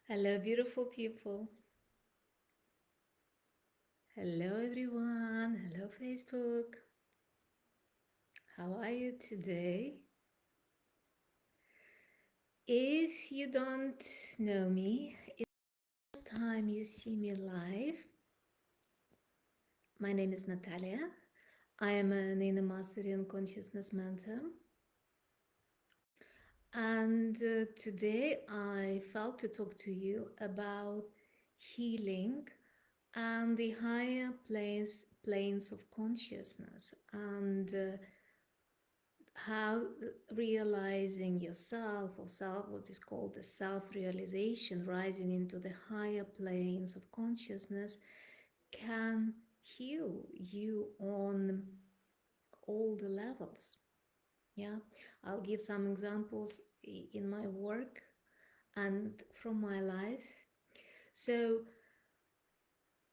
Hello, beautiful people. Hello, everyone. Hello, Facebook. How are you today? If you don't know me, it's the first time you see me live. My name is Natalia. I am an inner mastery and consciousness mentor. And today I felt to talk to you about healing and the higher planes of consciousness and how realizing yourself or self, what is called the self-realization, rising into the higher planes of consciousness, can heal you on all the levels. Yeah, I'll give some examples in my work and from my life. So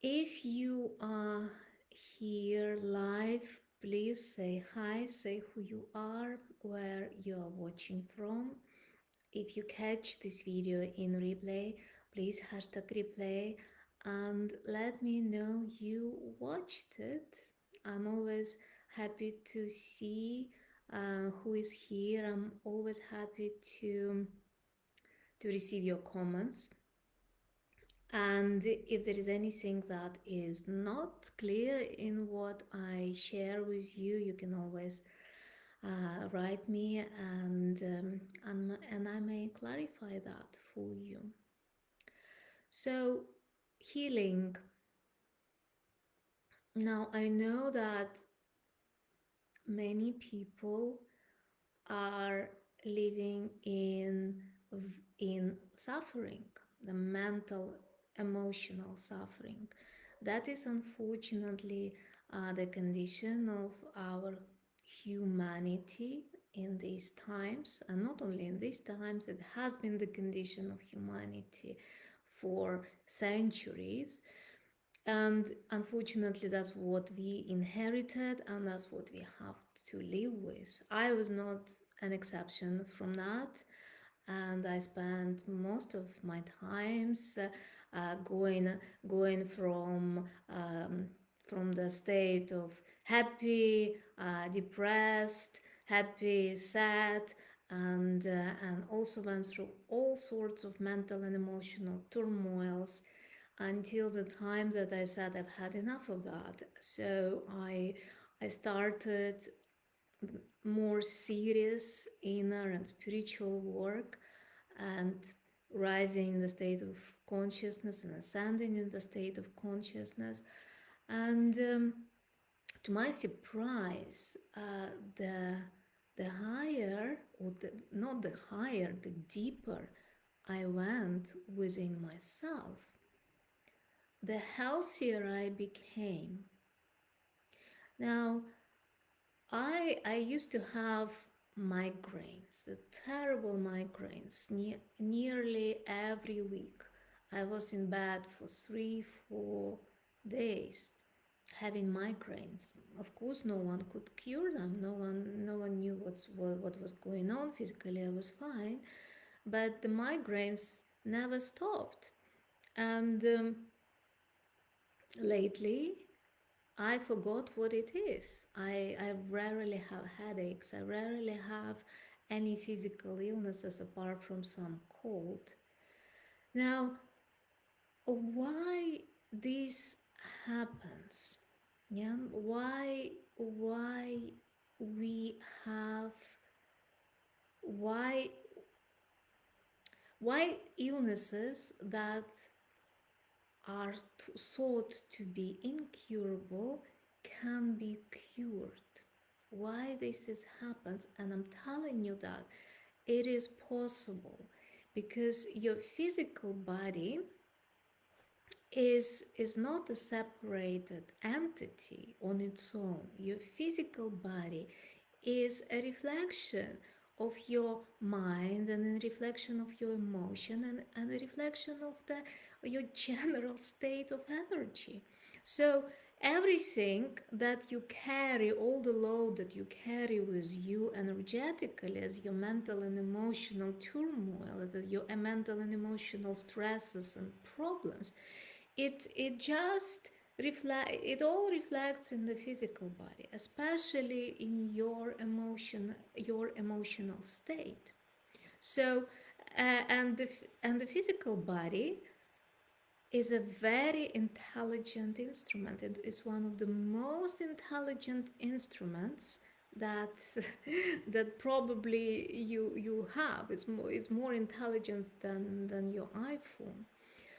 if you are here live, please say hi, say who you are, where you are watching from. If you catch this video in replay, please hashtag replay and let me know you watched it. I'm always happy to see who is here. I'm always happy to receive your comments. And if there is anything that is not clear in what I share with you, you can always write me and I may clarify that for you. So, healing. Now, I know that many people are living in suffering, the mental, emotional suffering. That is unfortunately the condition of our humanity in these times, and not only in these times, it has been the condition of humanity for centuries. And unfortunately, that's what we inherited, and that's what we have to live with. I was not an exception from that, and I spent most of my times going from the state of happy, depressed, happy, sad, and also went through all sorts of mental and emotional turmoils until the time that I said I've had enough of that. So I started more serious inner and spiritual work and rising in the state of consciousness and ascending in the state of consciousness. And to my surprise, the higher, or not the higher, the deeper I went within myself, the healthier I became. Now, I used to have migraines, the terrible migraines, nearly every week. I was in bed for 3, 4 days having migraines. Of course, no one could cure them. No one knew what was going on physically. I was fine, but the migraines never stopped. And lately, I forgot what it is. I rarely have headaches. I rarely have any physical illnesses apart from some cold. Now, why this happens? Yeah, why we have why why illnesses that are thought to be incurable can be cured. Why this is happens, and I'm telling you that it is possible because your physical body is not a separated entity on its own. Your physical body is a reflection of your mind and a reflection of your emotion and a reflection of your general state of energy. So everything that you carry, all the load that you carry with you energetically as your mental and emotional turmoil, as your mental and emotional stresses and problems, it just it all reflects in the physical body, especially in your emotional state. So and the physical body is a very intelligent instrument. It is one of the most intelligent instruments that that probably you have. It's more intelligent than your iPhone.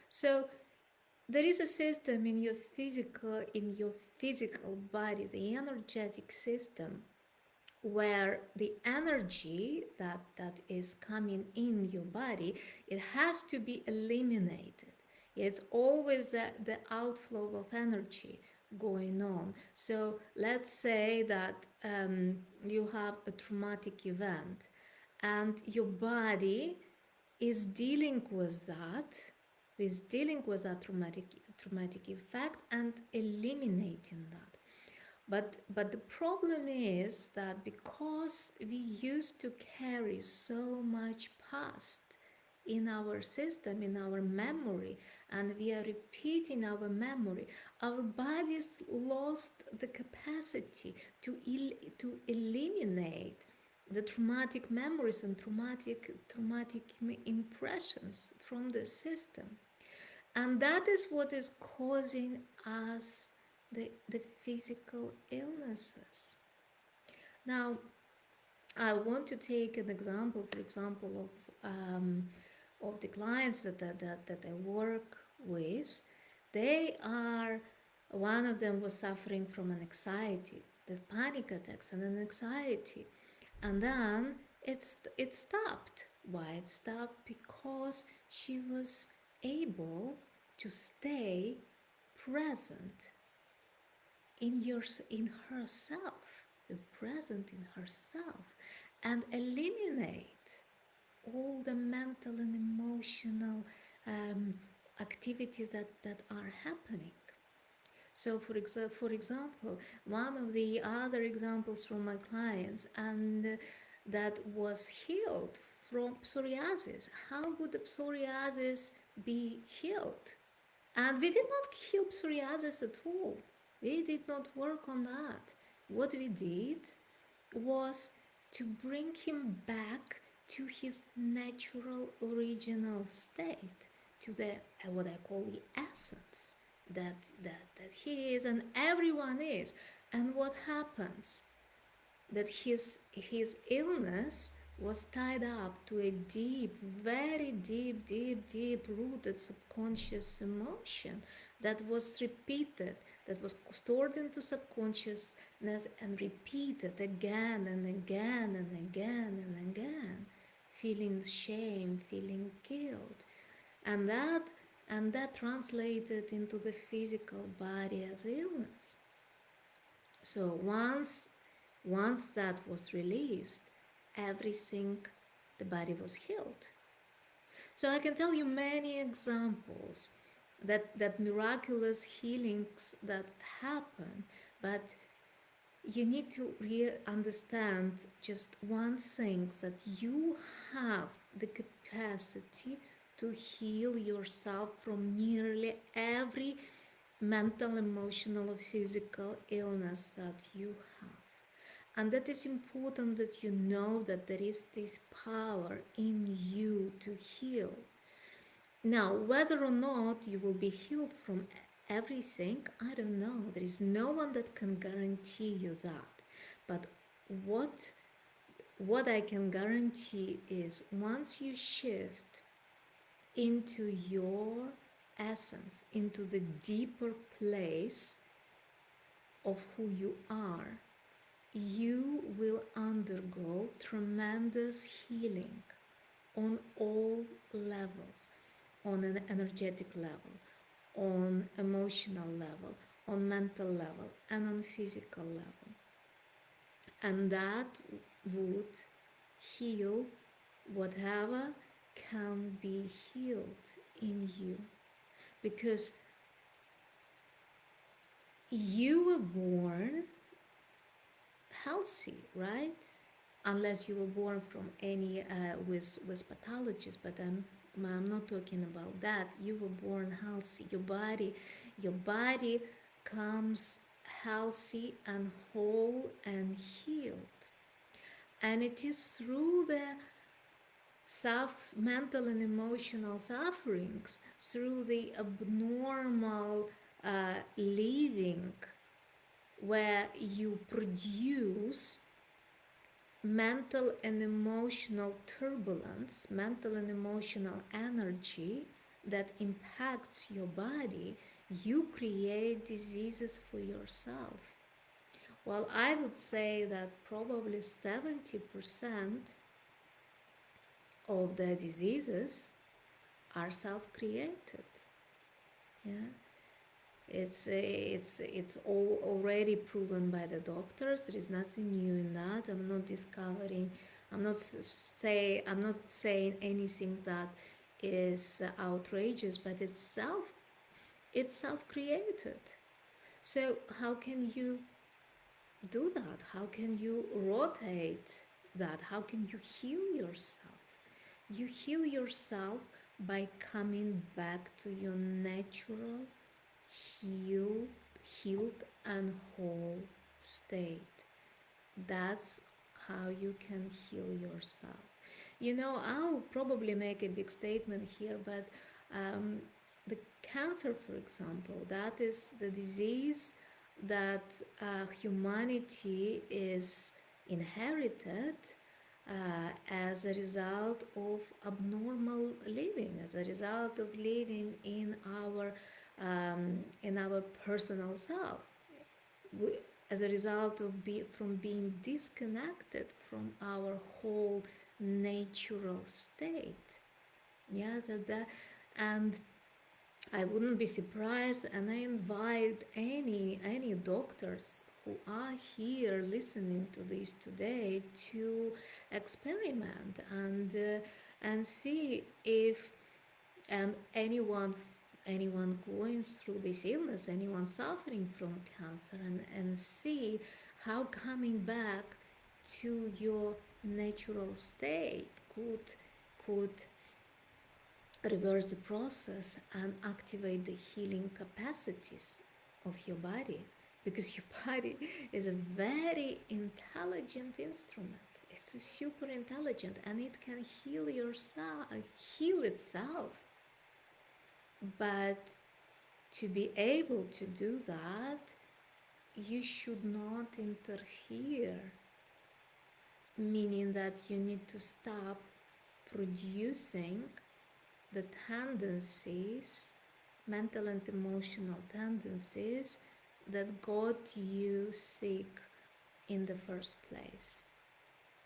So there is a system in your physical body, the energetic system, where the energy that is coming in your body, it has to be eliminated. It's always the outflow of energy going on. So let's say that you have a traumatic event and your body is dealing with that traumatic effect and eliminating that. But the problem is that because we used to carry so much past in our system, in our memory, and we are repeating our memory, our bodies lost the capacity to eliminate the traumatic memories and traumatic impressions from the system. And that is what is causing us the physical illnesses. Now, I want to take an example, for example, of the clients that I work with. They are, one of them was suffering from an anxiety, the panic attacks and an anxiety. And then it stopped. Why it stopped? Because she was able to stay present in herself, present in herself, and eliminate all the mental and emotional activities that are happening. So for example, one of the other examples from my clients, and that was healed from psoriasis. How would the psoriasis be healed? And we did not heal psoriasis at all. We did not work on that. What we did was to bring him back to his natural original state, to the what I call the essence that he is and everyone is. And what happens? That his illness was tied up to a deep, very deep rooted subconscious emotion that was repeated, that was stored into subconsciousness and repeated again and again and again and again, feeling shame, feeling guilt. And that translated into the physical body as illness. So once that was released, everything, the body was healed. So I can tell you many examples that miraculous healings that happen, but you need to understand just one thing, that you have the capacity to heal yourself from nearly every mental, emotional, or physical illness that you have. And that is important that you know that there is this power in you to heal. Now, whether or not you will be healed from everything, I don't know. There is no one that can guarantee you that. But what I can guarantee is once you shift into your essence, into the deeper place of who you are, you will undergo tremendous healing on all levels, on an energetic level, on emotional level, on mental level, and on physical level. And that would heal whatever can be healed in you. Because you were born healthy, right? Unless you were born from any with pathologies, but I'm not talking about that. You were born healthy. Your body comes healthy and whole and healed, and it is through the mental and emotional sufferings, through the abnormal living, where you produce mental and emotional turbulence, mental and emotional energy that impacts your body, you create diseases for yourself. Well, I would say that probably 70% of the diseases are self-created. Yeah, it's all already proven by the doctors. There is nothing new in that. I'm not discovering. I'm not saying anything that is outrageous, but it's self-created. So how can you do that? How can you rotate that? How can you heal yourself? You heal yourself by coming back to your natural, healed, healed and whole state. That's how you can heal yourself. I'll probably make a big statement here, but the cancer, for example, that is the disease that humanity is inherited as a result of abnormal living, as a result of living in our personal self, as a result of from being disconnected from our whole natural state. Yes, and I wouldn't be surprised, and I invite any doctors who are here listening to this today to experiment and see if and anyone going through this illness, anyone suffering from cancer, and see how coming back to your natural state could reverse the process and activate the healing capacities of your body, because your body is a very intelligent instrument. It's super intelligent, and it can heal itself. But to be able to do that, you should not interfere, meaning that you need to stop producing the tendencies, mental and emotional tendencies, that got you sick in the first place.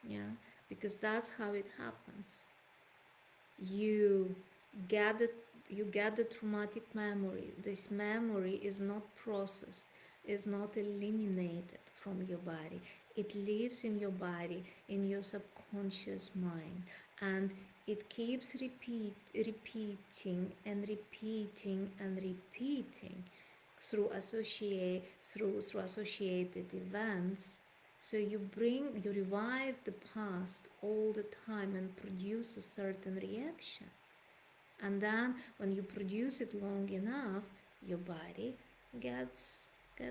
Yeah, because that's how it happens. You get the traumatic memory. This memory is not processed, is not eliminated from your body. It lives in your body, in your subconscious mind, and it keeps repeating and repeating and repeating through associated events. So you revive the past all the time and produce a certain reaction. And then when you produce it long enough, your body gets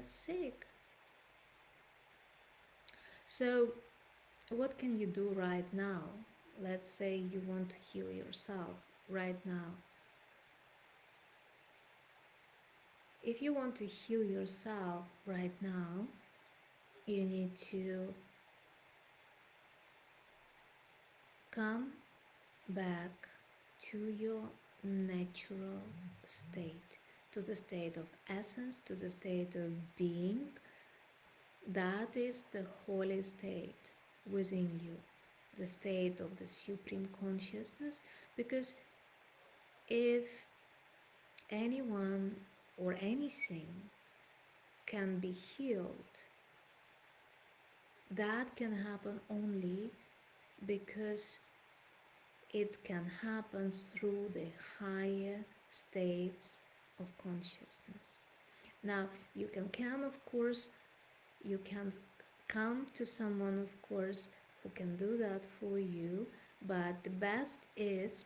sick. So what can you do right now? Let's say you want to heal yourself right now. If you want to heal yourself right now, you need to come back to your natural state, to the state of essence, to the state of being. That is the holy state within you, the state of the supreme consciousness. Because if anyone or anything can be healed, that can happen only because it can happen through the higher states of consciousness. Now, you can of course, you can come to someone, of course, who can do that for you, but the best is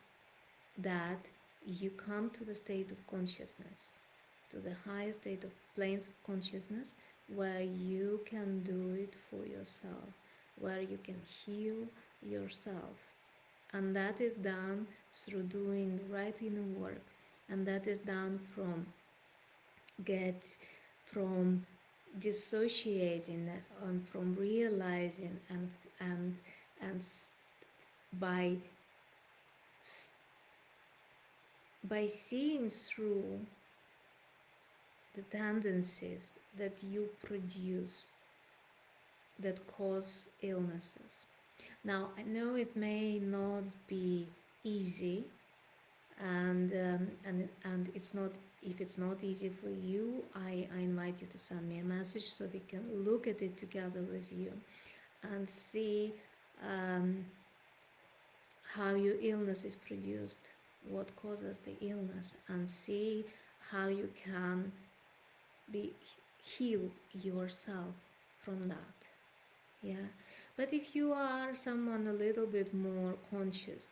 that you come to the state of consciousness, to the highest state of planes of consciousness, where you can do it for yourself, where you can heal yourself. And that is done through doing the right inner work, and that is done get from dissociating and from realizing and and by by seeing through the tendencies that you produce that cause illnesses. Now, I know it may not be easy, and it's not. If it's not easy for you, I invite you to send me a message so we can look at it together with you and see how your illness is produced, what causes the illness, and see how you can heal yourself from that. Yeah, but if you are someone a little bit more conscious,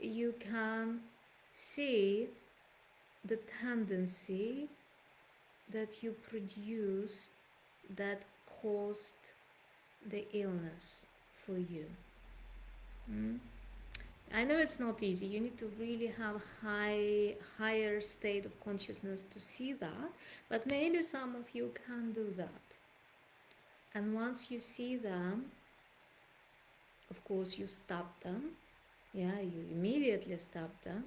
you can see the tendency that you produce that caused the illness for you. I know it's not easy. You need to really have higher state of consciousness to see that, but maybe some of you can do that. And once you see them, of course, you stop them. Yeah, you immediately stop them.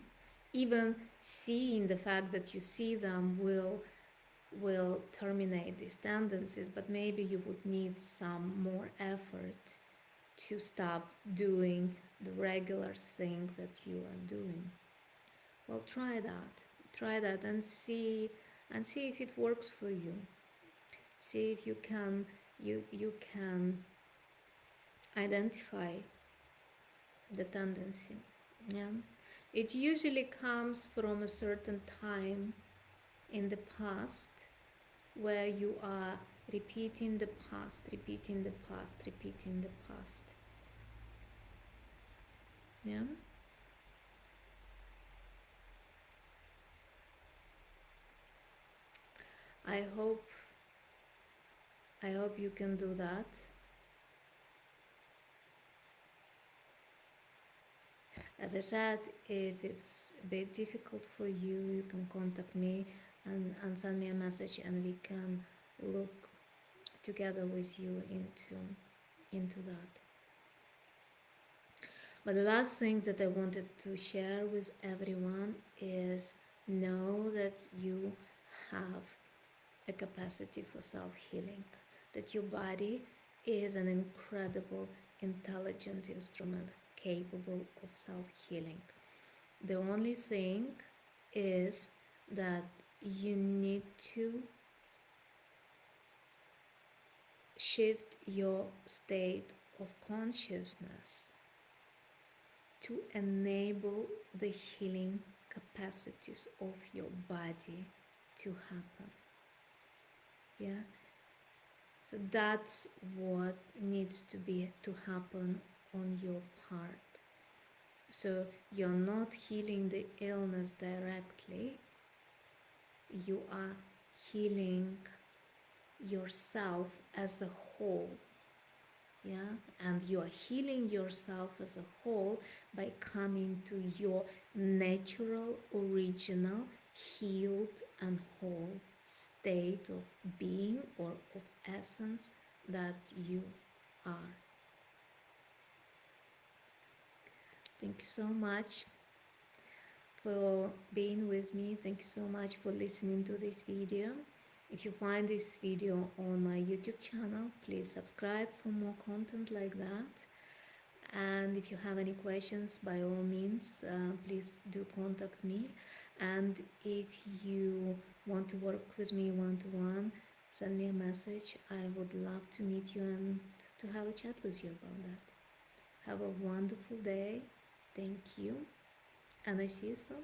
Even seeing the fact that you see them will terminate these tendencies, but maybe you would need some more effort to stop doing the regular things that you are doing. Well, try that and see if it works for you. See if you can identify the tendency. Yeah, it usually comes from a certain time in the past where you are repeating the past. Yeah. I hope you can do that. As I said, if it's a bit difficult for you, you can contact me and send me a message, and we can look together with you into that. But the last thing that I wanted to share with everyone is know that you have a capacity for self-healing, that your body is an incredible, intelligent instrument capable of self-healing. The only thing is that you need to shift your state of consciousness to enable the healing capacities of your body to happen. Yeah, so that's what needs to happen on your part. So you're not healing the illness directly, you are healing yourself as a whole. Yeah, and you are healing yourself as a whole by coming to your natural, original, healed and whole state of being or of essence that you are. Thank you so much for being with me. Thank you so much for listening to this video. If you find this video on my YouTube channel, please subscribe for more content like that. And if you have any questions, by all means, please do contact me. And if you want to work with me one-to-one, send me a message. I would love to meet you and to have a chat with you about that. Have a wonderful day. Thank you. And I see you soon.